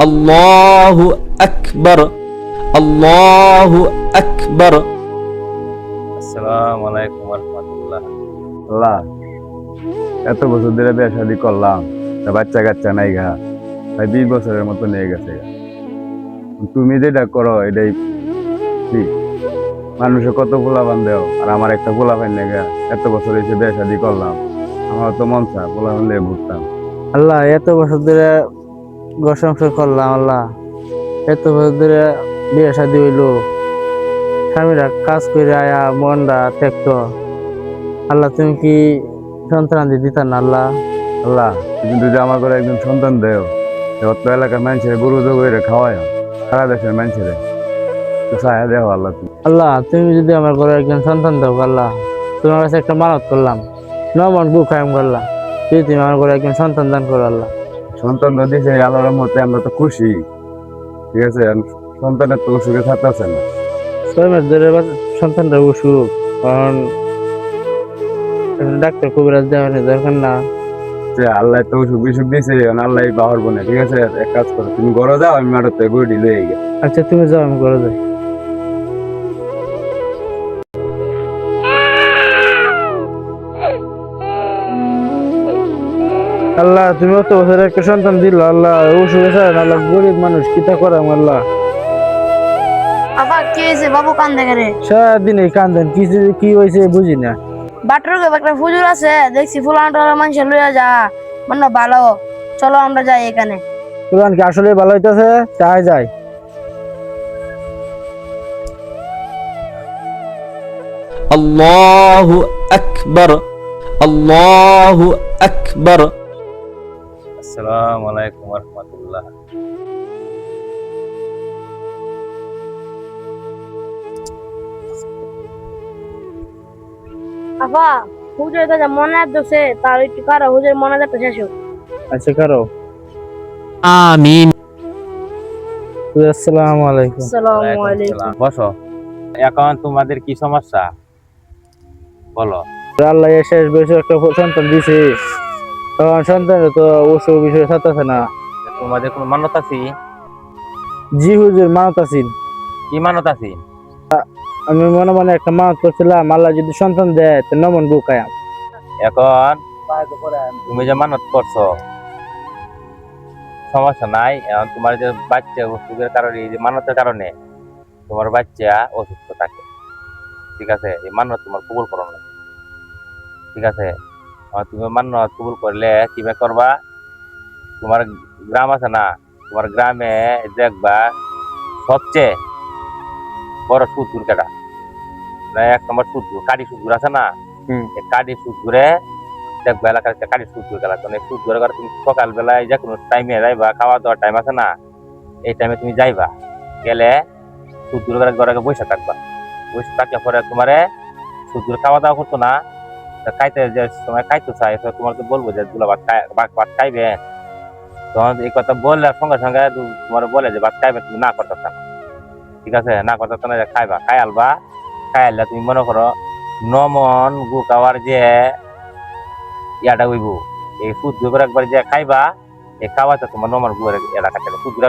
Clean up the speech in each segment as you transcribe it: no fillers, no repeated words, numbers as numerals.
আল্লাহু আকবার, আল্লাহু আকবার। আসসালামু আলাইকুম ওয়া রাহমাতুল্লাহ। আল্লাহ, এত বছর ধরে বিয়ে শাদি করলাম, তা বাচ্চা কাচ্চা নাই গা, তাই 20 বছরের মতো নিয়ে গেছে গা। তুমি যেটা করো এটাই ঠিক। মানুষে কত পোলাপান দেও, আর আমার একটা পোলাপান নেই গা। এত বছর এসে বিয়ে শাদি করলাম, আমার তো মন চায় পোলাপান নিয়ে ঘুরতাম। আল্লাহ, এত বছর ধরে ঘর সংসার করলাম। আল্লাহ, এত বছর ধরে বিয়ে শাদি হইলো, স্বামীরা কাজ করে আয়া মনটা ত্যাক্ত। আল্লাহ, তুমি কি সন্তান দিতা না? আল্লাহ আল্লাহ, তুমি যদি আমার ঘরে একজন সন্তান দেও, অত এলাকার মানুষের গরু জগরে খাওয়ায়, সারা দেশের মানুষের তো ছায়া দেও আল্লাহ তুমি। আল্লাহ, তুমি যদি আমার ঘরে একজন সন্তান দাও, আল্লাহ তোমার কাছে একটা মানত করলাম, নমন গু খায়াম করলাম, যদি তুমি আমার ঘরে একজন সন্তান দান করো। আল্লাহ, সন্তান তো দিছে আল্লাহর মতে, আমরা তো খুশি, ঠিক আছে। সন্তানের তো অসুখে থাকতেছে না। 6 মাস ধরে সন্তানটা অসুখ, কারণ ডাক্তার কবিরাজ দেওয়ার দরকার না। যে আল্লাহ তো অসুখ বিসুখ দিছে, আল্লাহ বাহর বনে, ঠিক আছে। এক কাজ করো, তুমি ঘরে যাও, আমি মাঠে গরুটি লয়ে গিয়ে। আচ্ছা, তুমি যাও, আমি করে যাই। আল্লাহ, তুমি অত বছর একটা সন্তান দিল। আল্লাহ, অসুখ আছে, আল্লাহ গরিব মানুষ কিতা করাম। আল্লাহ, আবার কি হয়েছে? বাবু কান্দে করে সারাদিন এই কান্দেন, কি হয়েছে বুঝি না। বাটুর একটা ফুজুর আছে, দেখছি ফুলানটা মানুষ লইয়া যা, মানে ভালো। চলো আমরা যাই এখানে। কোরআন কি আসলে ভালো হইতেছে? তাই যায়। আল্লাহু আকবার, আল্লাহু আকবার। আসসালামু আলাইকুম ওয়া রাহমাতুল্লাহ। আপা, হুজুর দাদা মনে আসছে, তার একটু কারো হুজুর মনে যাচ্ছে শেষ হোক। আচ্ছা, কারো। আমিন। আসসালামু আলাইকুম। আসসালামু ওয়ালাইকুম আলাইকুম। আসসালাম। বসো। এখন তোমাদের কি সমস্যা বলো? আল্লাহ শেষ বয়সে একটা সন্তান দিছে, তখন সন্তানের তো অসুখ বিষয় থাকতেছে না। তোমাদের কোনো মানত আছে? জি হুজুর, মানত আছি। কি মানত আছে? আমি মনে মনে একটা মানত করছিলাম, আল্লাহ যদি সন্তান দেয় তো নমন গু খায়াম। এখন তুমি যে মানত করছো, সমস্যা নাই। এখন তোমার যে বাচ্চা অসুখের কারণে, এই যে মানতের কারণে তোমার বাচ্চা অসুস্থ থাকে, ঠিক আছে। এই মানত তোমার কবুল করো না, ঠিক আছে। আর তুমি মানত কবুল করলে কিভাবে করবা? তোমার গ্রাম আছে না, তোমার গ্রামে দেখবা সবচেয়ে বড় সুদূর কেটা, এক নম্বর সুদূর কাঠি সুদূর আছে না, এই কাঠি সুদূরে দেখবা এলাকার কাঠি সুদূর গেলা। এই সুদূর তুমি সকালবেলায় যে কোনো টাইমে যাইবা, খাওয়া দাওয়ার টাইম আছে না, এই টাইমে তুমি যাইবা, গেলে সুদূর ঘরে বসে থাকবা। বসে থাকলে পরে তোমারে সুদূর খাওয়া দাওয়া করতো না, খাইতে যে সময় খাইতে চাই তোমার তো বলবো যে দুলা ভাত খাইবে, তখন এই কথা বললে সঙ্গে সঙ্গে তোমার বলে যে ভাত খাইবে, তুমি না করতে না, ঠিক আছে। না করতে না, খাইবা, খাই আলবা। খাই আললে তুমি মনে করো নমন গু খাওয়ার যে ইয়াটা হইব, এই সুদূর একবার যে খাইবা, এই খাওয়াতে তোমার নমন গুয়ের এলাকা থেকে সুদূর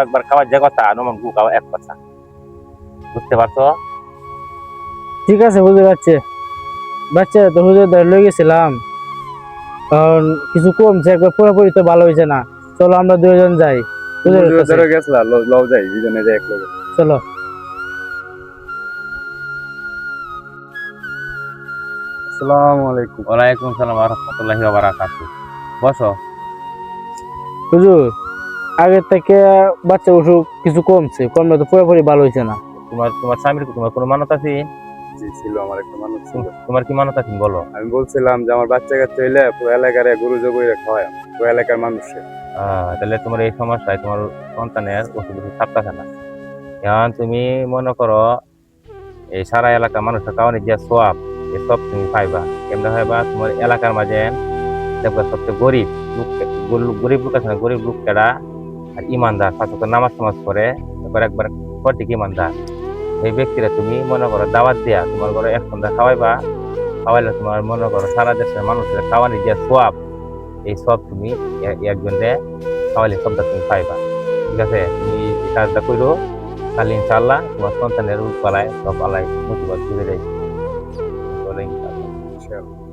একবার খাওয়ার যে কথা, নমন গু খাওয়া এক কথা, বুঝতে পারছো? ঠিক আছে হুজুর। আছে বাচ্চা তো হুজুর লয়ে গেছিলাম, কারণ কিছু কমছে, একবার পুরোপুরি তো ভালো হয়েছে না। চলো আমরা দুজন যাই হুজুরের কাছে। ধরে গেছিলা, লও যাই, দুজনে যাই একলগে। চলো। আসসালামু আলাইকুম। ওয়ালাইকুম সালাম ওয়া রাহমাতুল্লাহি ওয়া বারাকাতুহু। বসো। হুজুর, আগের থেকে বাচ্চা অসুখ কিছু কমছে, কমলে তো পুরোপুরি ভালো হয়েছে না। তোমার স্বামীর তোমার কোনো মানত আছে? জি ছিল, আমার একটা মানুষ ছিল। তোমার কি মানত আছে বলো? আমি বলছিলাম যে আমার বাচ্চা কাচ্চা হইলে পুরো এলাকার গরু জগরে খাওয়ায়, পুরো এলাকার মানুষকে। তাহলে তোমার এই সমস্যায় তোমার সন্তানের ওষুধ থাকতেছে না। এখন তুমি মনে করো এই সারা এলাকার মানুষের কারণে যে সব, এই সব তুমি পাইবা। কেমনে পাইবা? তোমার এলাকার মাঝে দেখবা সবচেয়ে গরিব লোক আছে না, গরিব লোক কেডা আর ইমানদার, সাথে নামাজ টামাজ করে, একবার সঠিক ইমানদার, এই ব্যক্তিরা তুমি মনে করো দাওয়াত দিয়া তোমার ঘরে এক সন্ধ্যা খাওয়াইবা। খাওয়াইলে তোমার মনে করো সারা দেশের মানুষের খাওয়ানি যে সব, এই সব তুমি একজনে খাওয়ালে সবটা তুমি পাইবা। ঠিক আছে, তুমি এই কাজটা করো, তাহলে ইনশাআল্লাহ তোমার সন্তানের পালায় সব আল্লাহ মুসিবত দূরে যাই। চলে ইনশাআল্লাহ।